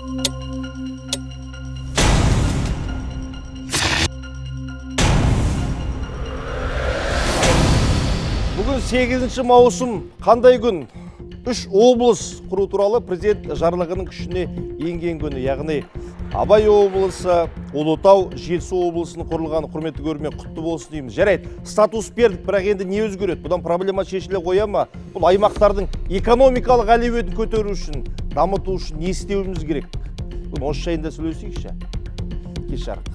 Бүгін 8 маусым қандай күн? 3 облыс құру туралы президент жарлығының күшіне енген күні, яғни Абай облысы, Ұлытау, Жетісу облысының құрылғаны құрметті көрермен құтты болсын дейміз. Жарайды, статус бердік, бірақ енді не өзгереді? Бұдан проблема шешіле қоя ма? Бұл аймақтардың экономикалық әлеуетін көтеру үшін, дамыту үшін не істеуіміз керек? Бұл осы жайында сөйлесейікші. Кеш жарық.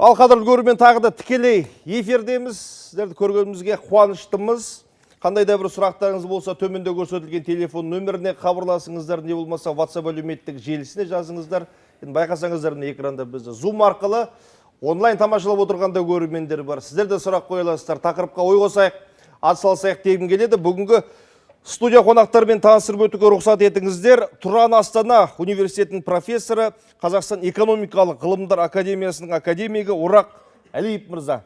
Ал қадірлі көрермен, тағы да тікелей эфирдеміз. Сіздерді көргенімізге қуаныштымыз. Қандай да бір сұрақтарыңыз болса, төменде көрсетілген телефон нөміріне хабарласыңыздар, не болмаса WhatsApp әлеуметтік желісіне жазыңыздар. Енді байқасаңыздар, экранда бізді Zoom арқылы онлайн тамашалап отырғанда көрермендер бар. Сіздер де сұрақ қоя аласыздар. Тақырыпқа ой қосайық, атсалысайық дегім келеді. Бүгінгі студия қонақтарымен таныстырып өтуге рұқсат етіңіздер. Тұран Астана университетінің профессоры, Қазақстан экономикалық ғылымдар академиясының академигі Орақ Әлиев мырза.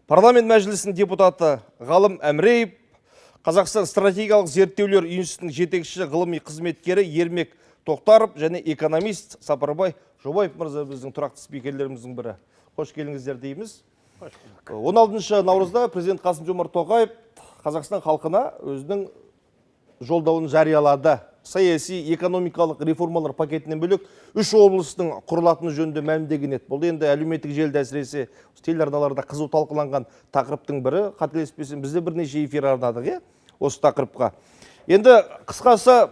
Парламент мәжілісінің депутаты Ғалым Әміреев, Қазақстан стратегиялық зерттеулер институтының жетекші ғылыми қызметкері Ермек Тоқтаров және экономист Сапарбай Жобаев мырза біздің тұрақты спикерлеріміздің бірі. Қош келіңіздер дейміз. 16 наурызда президент Қасым-Жомарт Тоқаев Қазақстан халқына өзінің жолдауын жариялады. Саяси экономикалық реформалар пакетінен бөлек 3 облыстың құрылатыны жөнінде мәлімдеген еді. Бұл енді әлеуметтік желіде әсіресе телеарналарда қызу талқыланған тақырыптың бірі. Қателеспесем, бізде бірнеше эфир арнадық, осы тақырыпқа. Енді қысқасы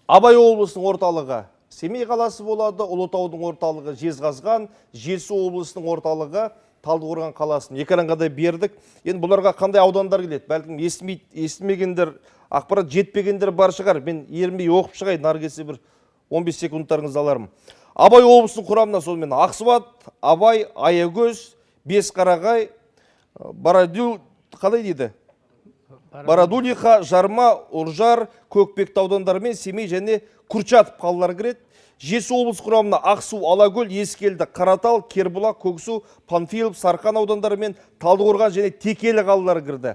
Абай облысының орталығы Семей қаласы болады, Ұлытаудың орталығы Жезқазған, Жетісу облысының орталығы Талдықорған қаласын экранға да бердік. Енді бұларға қандай аудандар келеді? Бәлкім естімегендер, ақпарат жетпегендер бар шығар. Мен ерінбей оқып шығайын, наргесі бір 15 секундтарыңызды аларым. Абай облысының құрамына сонымен Ақсуат, Абай, Аягөз, Бесқарағай, Барадулиха, Жарма, Үржар, Көкпекті аудандары мен Семей және Курчатов қалалары кіреді. Жетісу облыс құрамына Ақсу, Алакөл, Ескелді, Қаратал, Кербұлақ, Көксу, Панфилов, Сарқан аудандары мен Талдықорған және Текелі қалалары кірді.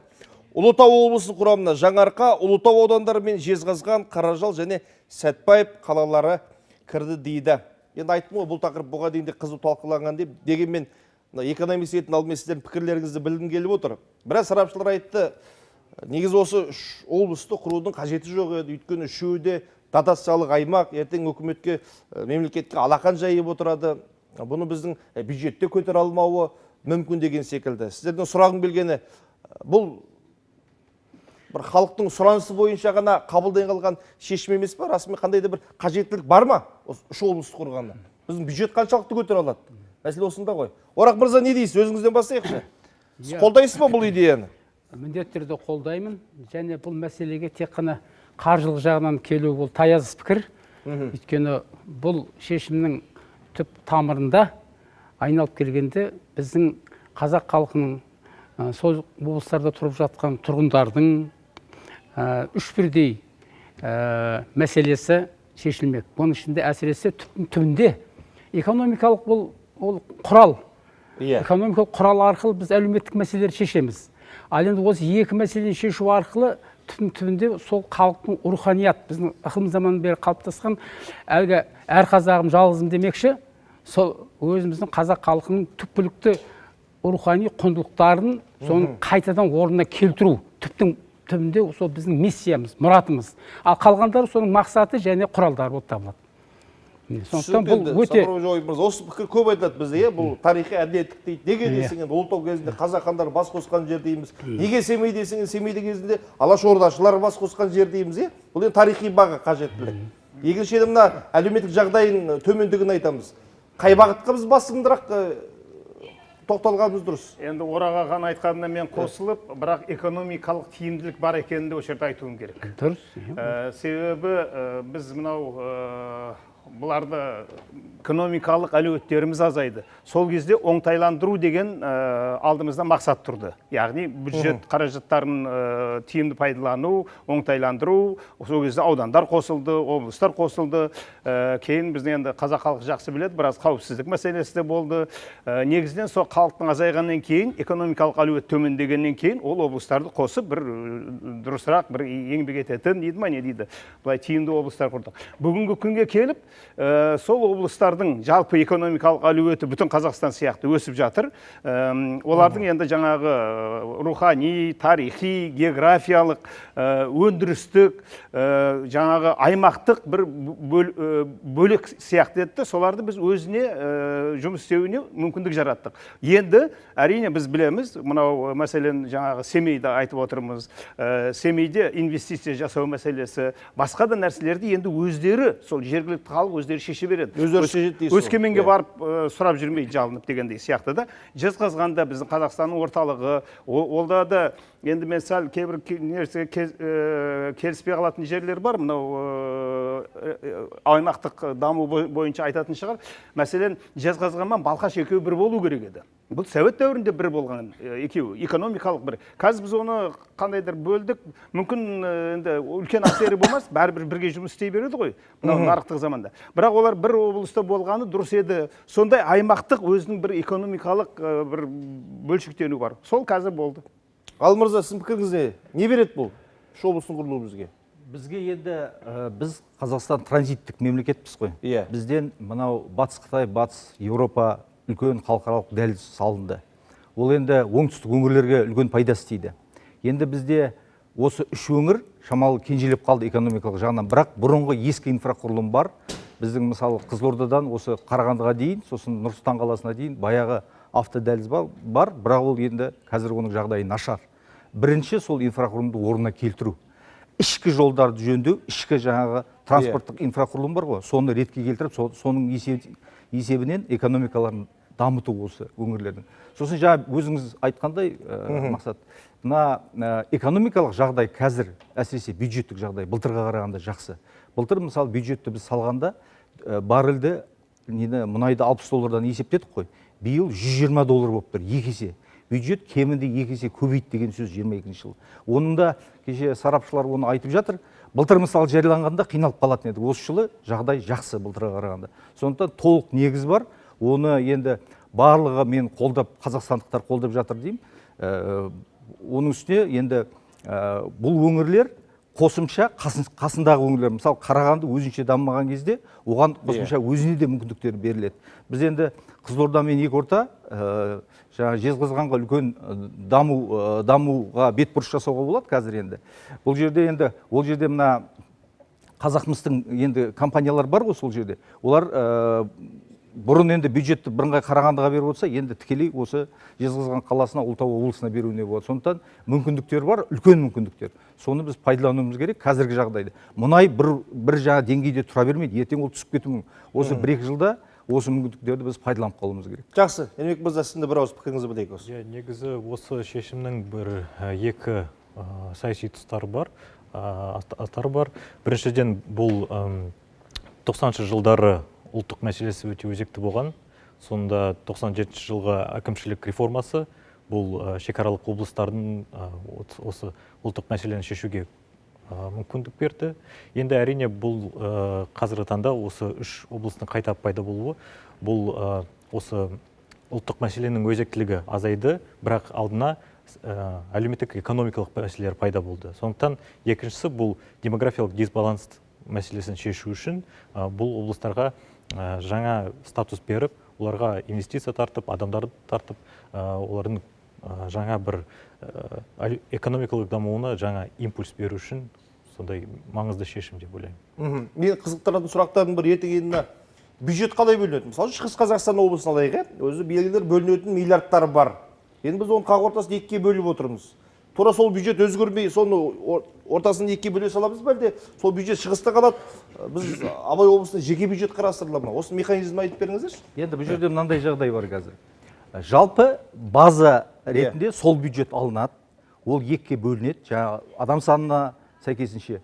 Ұлытау облысының құрамына Жаңарқа, Ұлытау аудандары мен Жезқазған, Қаражал және Сәтпаев қалалары кірді дейді. Енді айттым ғой, бұл тақырып бұға дейінде қызу талқыланған деп, дегенмен экономист ретінде алдымен сіздердің пікірлеріңізді білгім келіп отыр. Біраз сарапшылар айтты, негізі осы облысты құрудың қажеті жоқ еді, өйткені үшеуі дотациялық аймақ, ертең үкіметке, мемлекетке алақан жайып отырады. Бұны біздің бюджетте көтере алмауы мүмкін деген секілді. Сіздердің сұрағым келгені, бұл бір халықтың сұранысы бойынша ғана қабылдай қалған шешім емес па? Расымен қандай да бір қажеттілік бар ма? Үш облысты құрғанда. Біздің бюджет қаншалықты көтере алады? Мәселе осында ғой. Орақ мырза, не дейсіз? Өзіңізден бастайықшы. Сіз қолдайсыз ба бұл идеяны? Міндетті түрде қолдаймын. Және бұл мәселеге тек қана қаржылық жағынан келу бұл таяз пікір. Өйткені бұл шешімнің түп тамырында айналып келгенде біздің қазақ халқының сол облыстарда тұрып жатқан тұрғындардың үш бірдей мәселесі шешілмек. Бұның ішінде әсіресе түбінде экономикалық бұл құрал. Экономикалық құрал арқылы біз әлеуметтік мәселелерді шешеміз. Ал енді осы екі мәселені шешу арқылы түбінде сол халықтың руханият, біздің ықылым заманынан бері қалыптасқан әлгі әр қазағым жалғызым демекші, сол өзіміздің қазақ халқының түпкілікті рухани құндылықтарын соның қайтадан орнына келтіру, түбінде сол біздің миссиямыз, мұратымыз. Ал қалғандары соның мақсаты және құралдары болып табылады. Сондықтан бұл өте... Осы пікір көп айтылады бізде, бұл тарихи әділеттік дейді. Неге десең, Ұлытау кезінде қазақ хандары бас қосқан жер дейміз. Неге Семей десең, Семейде кезінде Алашордашылар бас қосқан жер дейміз. Бұл енді тарихи баға қажеттілік. Екінші мына әлеуметтік жағдайын төмендігін айтамыз. Қай бағытқа біз басымдырақ тоқталғанымыз дұрыс? Енді Орақ ағаның айтқанына мен қосылып, бірақ экономикалық тиімділік бар екенін де осы жерде айтуым керек. Дұрыс. Себебі біз мынау бұларды экономикалық әлеуеттеріміз азайды. Сол кезде оңтайландыру деген алдымызда мақсат тұрды. Яғни бюджет қаражаттарын тиімді пайдалану, оңтайландыру, сол кезде аудандар қосылды, облыстар қосылды. Кейін біздің енді қазақ халқы жақсы біледі, біраз қауіпсіздік мәселесі де болды. Негізінен сол халықтың азайғаннан кейін, экономикалық әлеует төмендегеннен кейін ол облыстарды қосып бір дұрысырақ бір еңбек ететін дейді ма, не дейді. Былай тиімді облыстар құрдық. Бүгінгі күнге келіп, сол облыстардың жалпы экономикалық әлеуеті бүтін Қазақстан сияқты өсіп жатыр. Олардың енді жаңағы рухани, тарихи, географиялық, өндірістік, жаңағы аймақтық бір бөлек сияқты етті. Соларды біз өзіне жұмыс істеуіне мүмкіндік жараттық. Енді әрине біз білеміз, мынау мәселен жаңағы Семейді айтып отырмыз. Семейде инвестиция жасау мәселесі, басқа да нәрселерді енді өздері, сол жергілікті халық өздері шеше береді. Өздері шешеді дейсіз. Өскеменге барып сұрап жүрмейді, жалынып дегендей сияқты да. Жезқазғанда біздің Қазақстанның орталығы, олда да енді мен сәл кейбір келіспей қалатын жерлер бар, мынау аймақтық даму бойынша айтатын шығар. Мәселен, Жезқазған мен Балқаш екеуі бір болу керек еді. Бұл Совет дәуірінде бір болған екеуі, экономикалық бір. Қазір біз оны қандайдыр бөлдік, мүмкін енді үлкен әсері болмас, бәрібір бірге жұмыс істей береді ғой, мынау нарықтық заманда. Бірақ олар бір облыста болғаны дұрыс еді. Сондай аймақтық өзінің бір экономикалық бір бөлшектену бар. Сол қазір болды. Ал мырза, сіздің пікіріңізде не береді бұл үш облыстың құрылуы бізге? Бізге енді біз Қазақстан транзиттік мемлекетпіз ғой. Бізден мынау Батыс Қытай, Батыс Еуропа үлкен халықаралық дәліз салынды. Ол енді оңтүстік өңірлерге үлкен пайда істейді. Енді бізде осы үш өңір шамалы кенжелеп қалды экономикалық жағынан, бірақ бұрынғы ескі инфрақұрылым бар. Біздің мысалы Қызылордадан осы Қарағандыға дейін, сосын Нұр Сұлтан қаласына дейін баяғы автодәліз бар, бірақ ол енді қазір оның жағдайы нашар. Бірінші сол инфрақұрылымды орнына келтіру. Ішкі жолдарды жөндеу, ішкі жаңағы транспорттық инфрақұрылым бар ғой, соны ретке келтіріп, соның есебінен экономикаларын дамыту осы өңірлердің. Сосын жаңа өзіңіз айтқандай мақсат, мына экономикалық жағдай қазір, әсіресе бюджеттік жағдай былтырға қарағанда жақсы. Былтыр мысалы бюджетті біз салғанда баррельді мұнайды $60 есептедік қой. Биыл $120 болып тұр, екі есе. Бюджет кемінде екі есе көбейді деген сөз 22 жыл. Оның да кеше сарапшылар оны айтып жатыр. Былтыр мысалы жарияланғанда қиналып қалатын еді. Осы жылы жағдай жақсы былтырға қарағанда. Сондықтан толық негіз бар. Оны енді барлығы мен қолдап, қазақстандықтар қолдап жатыр деймін. Оның үстіне енді бұл өңірлер қосымша қасындағы өңірлер, мысалы Қарағанды өзінше дамымаған кезде, оған қосымша өзіне де мүмкіндіктер беріледі. Біз енді Қызылорда мен Екорта Жезқазғанға үлкен дамуға бетбұрыс жасауға болады қазір енді. Ол жерде мына Қазақмыстың енді компаниялар бар ғой сол жерде. Олар бұрын енді бюджетті бірыңғай Қарағандыға беріп отырса, енді тікелей осы Жезқазған қаласына, Ұлытау облысына беруіне болады. Сондықтан мүмкіндіктер бар, үлкен мүмкіндіктер. Соны біз пайдалануымыз керек қазіргі жағдайда. Мұнай бір жаңа деңгейде тұра бермейді, ертең ол түсіп кетуі мүмкін. Осы 1-2 жылда осы мүмкіндіктерді біз пайдаланып қалуымыз керек. Жақсы, Ермек мырза, сіздің бір ауыз пікіріңізді білейік осы. Негізі осы шешімнің екі саяси тұстары бар. Біріншіден бұл 90-шы жылдары ұлттық мәселесі өте өзекті болған. Сонда 97 жылғы әкімшілік реформасы бұл шекаралық облыстардың осы ұлттық мәселені шешуге мүмкіндік берді. Енді әрине бұл қазіргі таңда осы үш облыстың қайта пайда болуы, бұл осы ұлттық мәселенің өзектілігі азайды, бірақ алдына әлеуметтік экономикалық мәселелер пайда болды. Сондықтан екіншісі бұл демографиялық дисбаланс мәселесін шешу үшін бұл облыстарға жаңа статус беріп, оларға инвестиция тартып, адамдарды тартып, олардың жаңа бір экономикалық дамуына жаңа импульс беру үшін сондай маңызды шешім деп ойлаймын. Мен қызықтыратын сұрақтардың бір ертеңіне бюджет қалай бөлінеді? Мысалы, Шығыс Қазақстан облысын алайық, өзі белгілер бөлінетін миллиардтары бар. Енді біз оны қақ ортасын екіге бөліп отырмыз. Тура сол бюджет өзгермей, соны ортасын екіге бөле саламыз ба, әлде сол бюджет шығыста қалады? Біз Абай облысында жеке бюджет қарастырыла ма? Осы механизмді айтып беріңіздерші. Енді бұл жерде мынандай жағдай бар қазір. Жалпы база ретінде сол бюджет алынады, ол екіге бөлінеді. Жаңа адам санына сәйкесінше.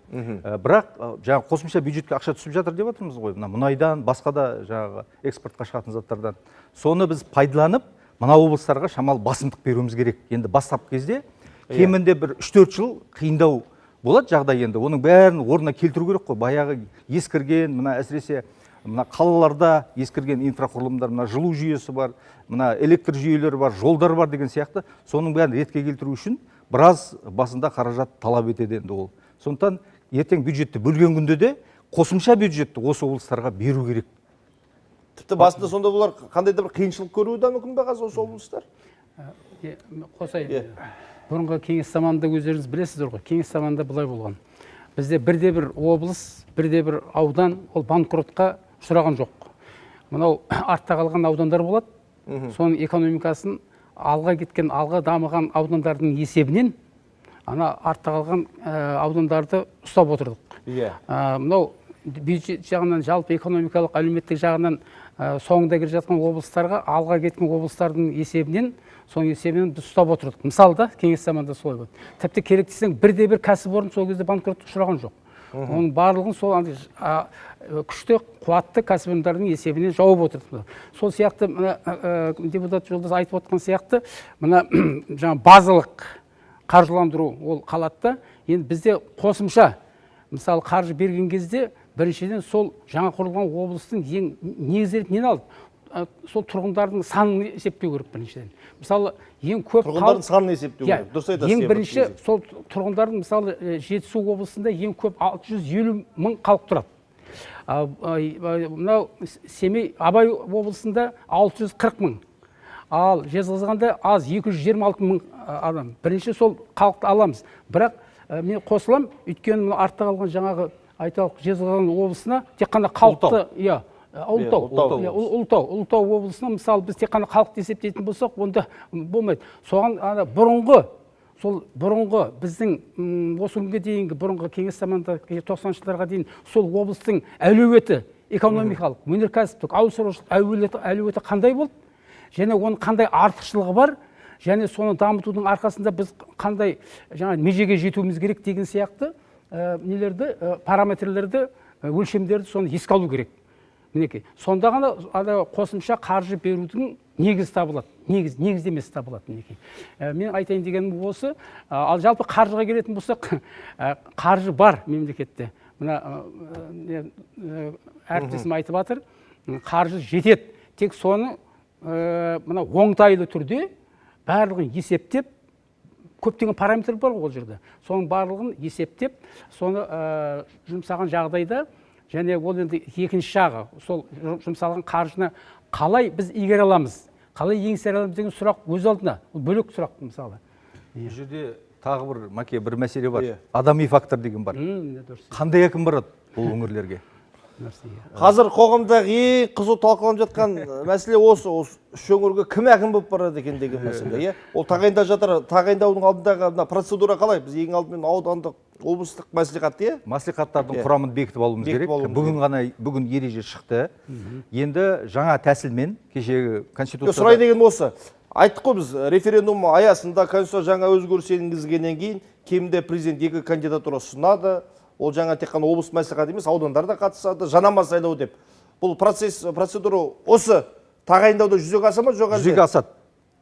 Бірақ жаңағы қосымша бюджетке ақша түсіп жатыр деп жатырмыз ғой. Мына мұнайдан, басқа да жаңағы экспортқа шығатын заттардан. Соны біз пайдаланып, мына облыстарға шамалы басымдық беруіміз керек. Енді бастапқы кезде кемінде бір 3-4 жыл қиындау болады жағдай енді. Оның бәрін орнына келтіру керек қой. Баяғы ескірген, мына әсіресе мына қалаларда ескірген инфрақұрылымдар, мына жылу жүйесі бар, мына электр жүйелері бар, жолдар бар деген сияқты. Соның бәрін ретке келтіру үшін біраз басында қаражат талап етеді енді ол. Сондықтан ертең бюджетті бөлген күнде де қосымша бюджетті осы облыстарға беру керек. Тіпті басында сонда бұлар қандай да бір қиыншылық көруі де мүмкін бе қазір осы облыстар? Қосайын. Бұрынғы кеңес заманында өздеріңіз білесіздер ғой. Кеңес заманында былай болған. Бізде бірде бір облыс, бірде бір аудан ол банкротқа ұшыраған жоқ. Мынау артта қалған аудандар болады. Соның экономикасын алға кеткен, алға дамыған аудандардың есебінен ана артта қалған аудандарды ұстап отырдық. Мынау бюджет жағынан, жалпы экономикалық, әлеуметтік жағынан соңында келе жатқан облыстарға, алға кеткен облыстардың есебінен, соның есебінен біз ұстап отырдық. Мысалы да, кеңес заманында солай болды. Тіпті керек десең, бірде бір кәсіпорын сол кезде банкротқа ұшыраған жоқ. Оның барлығын сол күшті, қуатты кәсіпорындардың есебінен жауып отырдық. Сол сияқты депутат Жолдас айтып отқан сияқты, мына жаңа базалық қаржыландыру ол қалады. Енді бізде қосымша мысалы қаржы берген кезде біріншіден сол жаңа құрылған облыстың ең негізделіп нені алды? Сол тұрғындардың санын есептеу керек біріншіден. Мысалы ең көп тұрғындардың санын есептеу керек. Дұрыс айтасыз. Ең бірінші сол тұрғындардың мысалы Жетісу облысында ең көп 650 мың халық тұрады. Мынау Семей Абай облысында 640 мың. Ал Жезқазғанда аз 226 мың адам. Бірінші сол халықты аламыз. Бірақ мен қосылам, өйткені артта қалған жаңағы айталық Жезқазған облысына тек қана халықты, Ұлытау облысына мысалы біз тек қана халықты есептейтін болсақ, онда болмайды. Соған бұрынғы біздің осы күнге дейінгі бұрынғы кеңес заманында 90 жылдарға дейін сол облыстың әлеуеті, экономикалық, өнеркәсіптік, ауыл шаруашылық әлеуеті қандай болды? Және оның қандай артықшылығы бар? Және соны дамытудың арқасында біз қандай жаңа межеге жетуіміз керек деген сияқты нелерді, параметрлерді, өлшемдерді соны еске алу керек. Мінекей, сонда ғана қосымша қаржы берудің негіз табылады, негіздемесі табылады. Мінекей. Мен айтайын дегенім осы, ал жалпы қаржыға келетін болсақ, қаржы бар мемлекетте. Мына әріптесім айтып жатыр, қаржы жетеді. Тек соны мына оңтайлы түрде барлығын есептеп, көптеген параметр бар ол жерде. Соның барлығын есептеп, соны жұмсаған жағдайда, және ол енді екінші жағы, сол жұмсалған қаржыны қалай біз игере аламыз, қалай еңсере аламыз деген сұрақ өз алдына, ол бөлек сұрақ мысалы. Бұл жерде тағы бір мәселе бар. Адами фактор деген бар. Қандай әкім барады бұл өңірлерге? Қазір қоғамдағы ең қызу талқыланып жатқан мәселе осы үш өңірге кім әкім болып барады екен деген мәселе. Ол тағайындап жатыр, тағайындаудың алдындағы процедура қалай? Біз ең алдымен аудандық, облыстық мәслихат, Мәслихаттардың құрамын бекітіп алуымыз керек. Бүгін ереже шықты. Енді жаңа тәсілмен кешегі конституцияда сұрай деген осы. Айттық қой біз референдум аясында конституция жаңа өзгеріс енгізгеннен кейін кемінде президент 2 кандидатура ұсынады. Ол жаңа тек қана облыс мәслихаты емес, аудандар да қатысады, жанама сайлау деп. Бұл процедура осы тағайындауда жүзеге аса ма, жоқ әлде? Жүзеге асады.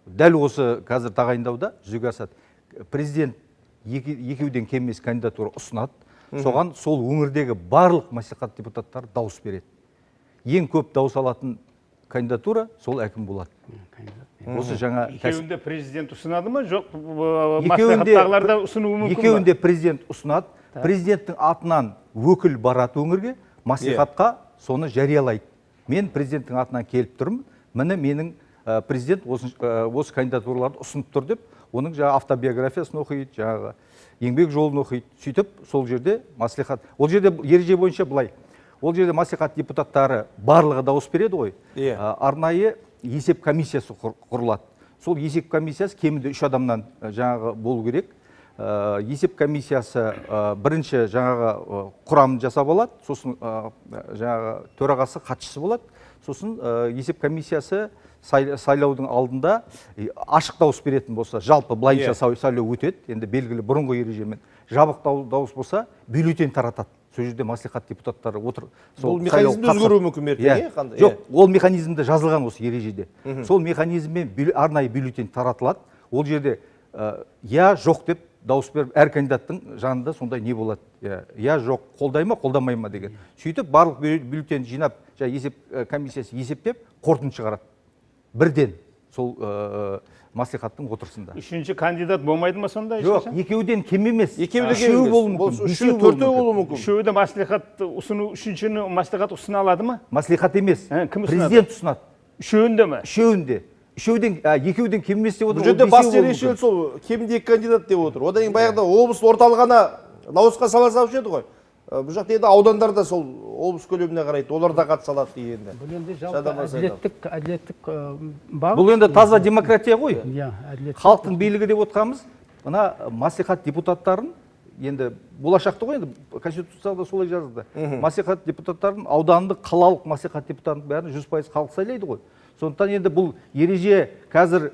Дәл осы қазір тағайындауда жүзеге асады. Президент екеуден кем емес кандидатура ұсынады. Соған сол өңірдегі барлық мәслихат депутаттары дауыс береді. Ең көп дауыс алатын кандидатура сол әкім болады. Осы жаңа екеуінде президент ұсынады ма, жоқ мәслихаттағыларда ұсынуы мүмкін ба? Екеуінде президент ұсынады. Президенттің атынан өкіл барады өңірге, мәслихатқа соны жариялайды. Мен президенттің атынан келіп тұрмын, міне менің президент осы кандидатураларды ұсынып тұр деп, оның жаңа автобиографиясын оқиды, жаңағы еңбек жолын оқиды. Сөйтіп, сол жерде мәслихат, ол жерде ереже бойынша былай. Ол жерде мәслихат депутаттары барлығы дауыс береді ғой. Арнайы есеп комиссиясы құрылады. Сол есеп комиссиясы кемінде 3 адамнан жаңағы болу керек. Есеп комиссиясы бірінші жаңағы құрамын жасап алады, сосын жаңағы төрағасы хатшысы болады, сосын есеп комиссиясы сайлаудың алдында ашық дауыс беретін болса, жалпы былайынша сайлау өтеді, енді белгілі бұрынғы ережемен. Жабық дауыс болса, бюллетень таратады. Сол жерде мәслихат депутаттары отыр. Бұл механизмді өзгеруі мүмкін ертең, қандай? Жоқ, ол механизмді жазылған осы ережеде. Сол механизммен арнайы бюллетень таратылады. Ол жерде я жоқ деп дауыс беріп, әр кандидаттың жанында сондай не болады. Я жоқ, қолдай ма, қолдамай ма деген. Сөйтіп барлық бюллетень жинап, есеп комиссиясы есептеп, қорытынды шығарады. Бірден сол мәслихаттың отырысында. Үшінші кандидат болмайды ма сонда? Жоқ, екеуден кем емес. Екеуде кем емес. Үшеу, төртеу болуы мүмкін. Үшеуі де мәслихат ұсыну, үшіншіні мәслихат ұсына алады ма? Мәслихат емес. Кім ұсынады? Президент ұсынады. Үшеуінде ме? Үшеуінде. Екеуден кем емес деп отыр. Бұл жерде бас ерешел сол кемінде 2 кандидат деп отыр. Одан кейін баяғыда облыс орталығына дауысқа сала салушы еді ғой. Бұл жақта енді аудандарда сол облыс көлеміне қарайды, олар да қатыса алады дегенде. Бұл енді жалпы әділеттік бағыт. Бұл енді таза демократия ғой. Иә, әділеттік. Халықтың билігі деп отқанымыз, мына мәслихат депутаттарын, енді болашақты ғой, енді Конституцияда солай жазылды. Мәслихат депутаттарын, аудандық, қалалық мәслихат депутаттарын бәрін 100% халық сайлайды ғой. Сондықтан енді бұл ереже қазір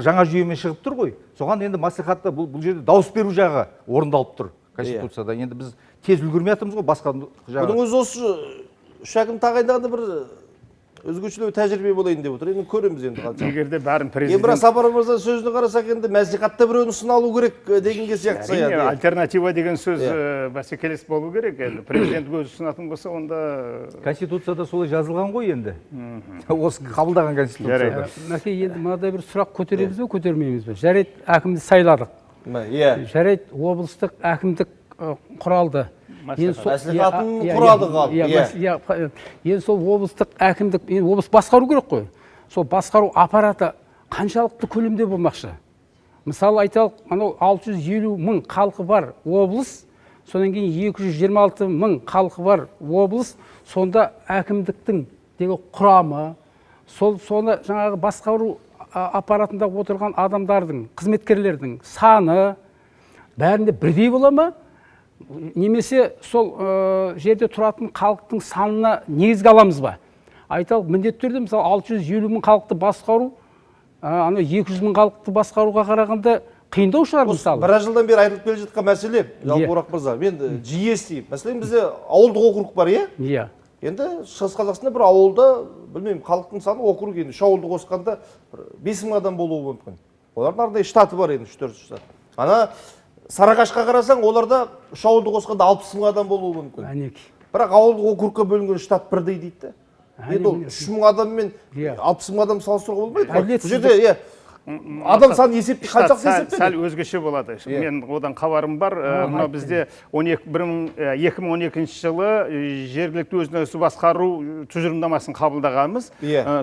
жаңа жүйемен шығып тұр ғой. Соған енді мәслихатта бұл жерде дауыс беру жағы орындалып тұр Конституцияда. Енді біз тез үлгермей жатырмыз ғой, басқа жағы. Бұның өзі осы 3 әкім тағайындағанда бір өзгешелеу тәжірибе болайын деп отыр. Енді көреміз енді қанша. Егер де бәрін президент... Бірақ Сапаров мырза сөзіне қарасақ енді мәслихатта біреуін ұсына алу керек дегенге сияқты саяды. Альтернатива деген сөз бәсекелес болу керек. Президент өзі ұсынатын болса, онда... Конституцияда солай жазылған ғой енді. Осы қабылдаған Конституцияда. Мәке, енді мынадай бір сұрақ көтереміз бе, көтермейміз бе? Жарайды, әкімді сайладық. Жарайды, облыстық әкімдік құралды. Мәслихатын құрады қалды. Енді сол облыстық әкімдік, облыс басқару керек қой. Сол басқару аппараты қаншалықты көлемде болмақшы? Мысалы айталық, 650 мың халқы бар облыс, содан кейін 226 мың халқы бар облыс, сонда әкімдіктің құрамы, соны жаңағы басқару аппаратында отырған адамдардың, қызметкерлердің саны бәрінде бірдей бола ма? Немесе сол жерде тұратын халықтың санына негізге аламыз ба? Айталық, міндетті түрде мысалы 650 мың халықты басқару, 200 мың халықты басқаруға қарағанда қиындау шығар мысалы. Біраз жылдан бері айтылып келе жатқан мәселе, Жалпы Орақ мырза, мен жиі естимін. Мәселен бізде ауылдық округ бар, иә? Иә. Енді Шығыс Қазақстанда бір ауылда, білмеймін, халықтың саны округ енді 3 ауылды қосқанда 5000 адам болуы мүмкін. Олардың арнайы штаты бар енді 3-4 штат. Ана Сарыағашқа қарасаң, оларда 3 ауылды қосқанда 60 мың адам болуы мүмкін. Бірақ ауылдық округқа бөлінген штат бірдей дейді. Енді ол 3 мың адам мен 60 мың адам салыстыруға болмайды. Бұл жерде адам саны есепті қаншақты есептеді? Сәл өзгеше болады. Мен одан хабарым бар. Мына бізде 2012 жылы жергілікті өзін-өзі басқару тұжырымдамасын қабылдағанбыз.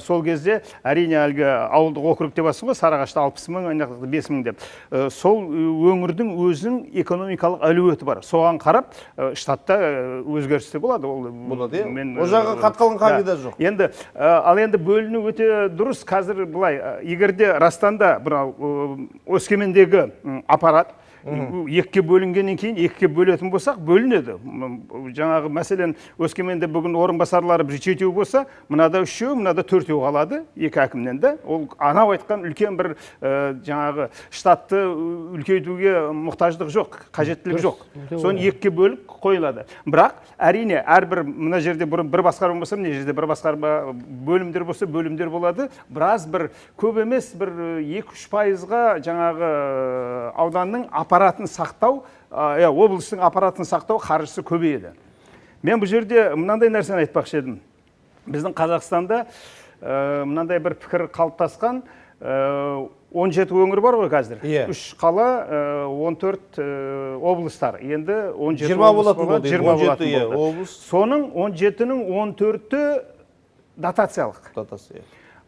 Сол кезде әрине әлгі ауылдық округ деп басын ғой, Сарыағашта 60 мың, ана жақта 5 мың деп. Сол өңірдің өзінің экономикалық әлеуеті бар. Соған қарап штатта өзгерістер болады. Болады, о жағы қатқалған қағида жоқ. Енді ал енді бөліну өте дұрыс. Қазір былай, егерде Растанда Өскемендегі аппарат екіге бөлінгеннен кейін екіге бөлетін болсақ, бөлінеді. Жаңағы мәселен Өскеменде бүгін орынбасарлары бір 7 болса, мынада 3, мынада 4 қалады, екі әкімнен де. Ол анау айтқан үлкен бір жаңағы штатты үлкейтуге мұқтаждық жоқ, қажеттілік жоқ. Соны екіге бөліп қойылады. Бірақ әрине әрбір мына жерде бір басқарма болса, мына жерде бір басқарма бөлімдер болса, бөлімдер болады. Біраз бір көп емес, бір 2-3%-ға жаңағы ауданның аппаратын сақтау, облыстың аппаратын сақтау қаржысы көбейеді. Мен бұл жерде мынандай нәрсені айтпақшы едім. Біздің Қазақстанда мынандай бір пікір қалыптасқан, 17 өңір бар ғой қазір. 3 қала, 14 облыстар. Енді 17 20 болады. Соның 17-нің 14-і дотациялық.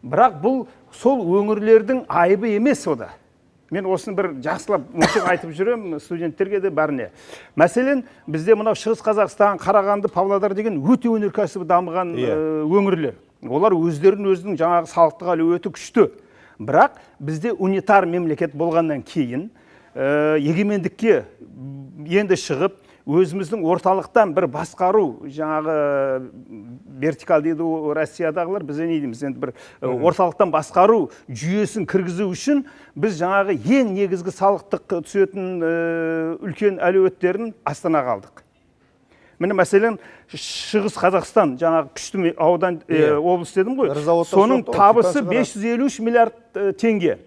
Бірақ бұл сол өңірлердің айыбы емес ода. Мен осыны бір жақсылап мүмкін айтып жүрем студенттерге де бәріне. Мәселен, бізде мынау Шығыс Қазақстан, Қарағанды, Павлодар деген өте өнеркәсібі дамыған өңірлер. Олар өзінің жаңағы салықтық әлеуеті күшті. Бірақ бізде унитар мемлекет болғаннан кейін егемендікке енді шығып, өзіміздің орталықтан бір басқару, жаңағы вертикаль дейді Россиядағылар, біз не дейміз, енді бір орталықтан басқару жүйесін кіргізу үшін біз жаңағы ең негізгі салықтық түсетін үлкен әлеуеттерін Астанаға алдық. Міне мәселен Шығыс Қазақстан жаңағы күшті аудан облыс дедім ғой. Соның табысы 553 миллиард теңге.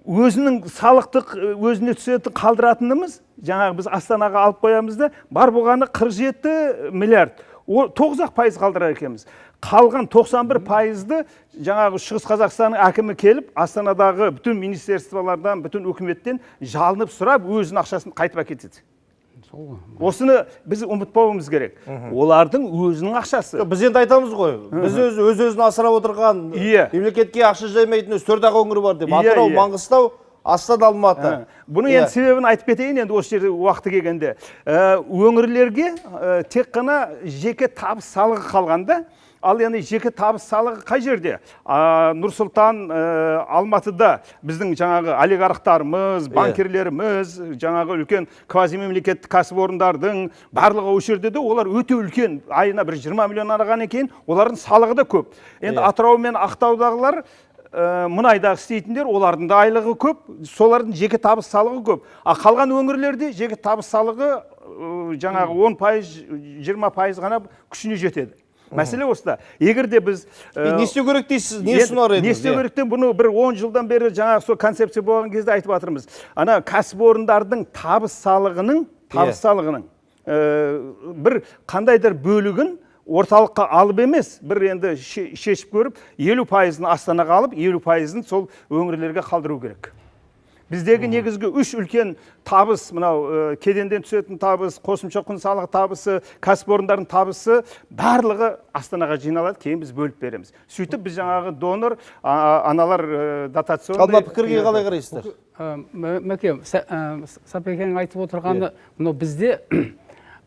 Өзінің салықтық өзіне түсетін қалдыратынымыз жаңағы біз Астанаға алып қоямыз да, бар болғаны 47 миллиард. 9-ақ пайыз қалдырар екенбіз. Қалған 91 пайызды жаңағы Шығыс Қазақстанның әкімі келіп, Астанадағы бүтін министерстволардан, бүтін өкіметтен жалынып сұрап, өзінің ақшасын қайтып әкетеді. Осыны біз ұмытпауымыз керек. Олардың өзінің ақшасы. Біз енді айтамыз ғой, біз өз-өзін асырап отырған, мемлекетке ақша жаймайтын 4-ақ өңір бар деп. Атырау, Маңғыстау, Астана, Алматы. Бұны енді себебін айтып кетейін, енді осы жерде уақыты келгенде. Өңірлерге тек қана жеке табыс салығы қалғанда, ал яғни жеке табыс салығы қай жерде? Нұр-Сұлтан, Алматыда біздің жаңағы олигархтарымыз, банкерлеріміз, жаңағы үлкен квазимемлекеттік кәсіпорындардың барлығы осы жерде де олар өте үлкен, айына бір 20 миллион араған екен, олардың салығы да көп. Енді Атырау мен Ақтаудағылар мұнайдағы істейтіндер, олардың да айлығы көп, солардың жеке табыс салығы көп. Қалған өңірлерде жеке табыс салығы жаңағы 10%, 20% ғана күшіне жетеді. Мәселе осыда. Егер де біз не істеу керек дейсіз? Не ұсынар едіңіз? Не істеу керектен бұны бір 10 жылдан бері жаңағы сол концепция болған кезде айтып жатырмыз. Ана кәсіпорындардың табыс салығының бір қандайдыр бөлігін орталыққа алып емес, бір енді шешіп көріп, 50%-ын Астанаға алып, 50%-ын сол өңірлерге қалдыру керек. Біздегі негізгі 3 үлкен табыс, мынау кеденден түсетін табыс, қосымша құн салығы табысы, кәсіпорындардың табысы барлығы Астанаға жиналады, кейін біз бөліп береміз. Сөйтіп біз жаңағы донор, аналар дотацион. Қалма пікірге қалай қарайсыздар? Мәке, Сапекең айтып отырғаны, мынау бізде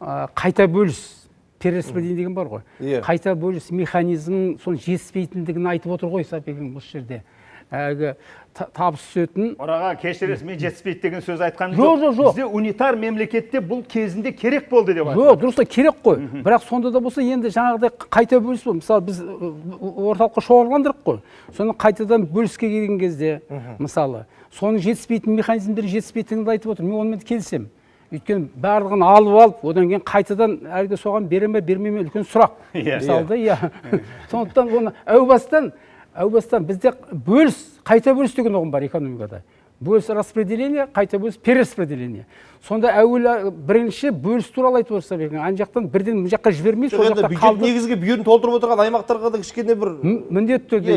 қайта бөліс, перераспределение деген бар ғой. Қайта бөліс механизмін соны жетіспейтіндігін айтып отыр ғой Сапекең осы жерде. Табыс түсетін. Ораға кешіресіз, мен жетіспейді деген сөз айтқан жоқ. Бізде унитар мемлекетте бұл кезінде керек болды деп айтқан. Жоқ, дұрыста керек қой. Бірақ сонда да болса енді жаңағыдай қайта бөліс бол. Мысалы біз орталыққа шоғырландырып қой. Соны қайтадан бөліске келген кезде, мысалы, соның жетіспейтін механизмдері жетіспейтінді айтып отыр. Мен онымен келісемін. Өйткені барлығын алып, одан кейін қайтадан әлгі соған береме, бермеме үлкен сұрақ. Мысалы да, сондықтан оны әу бастан бізде бөліс, қайта бөліс деген ұғым бар экономикада. Бөліс распределение, қайта бөліс перераспределение. Сонда әуелі бірінші бөліс туралы айтып отырса екен, ан жақтан бірден бұл жаққа жібермей, сол жақта қалды. Негізгі бүйірін толтырып отырған аймақтарға да кішкене бір міндетті түрде.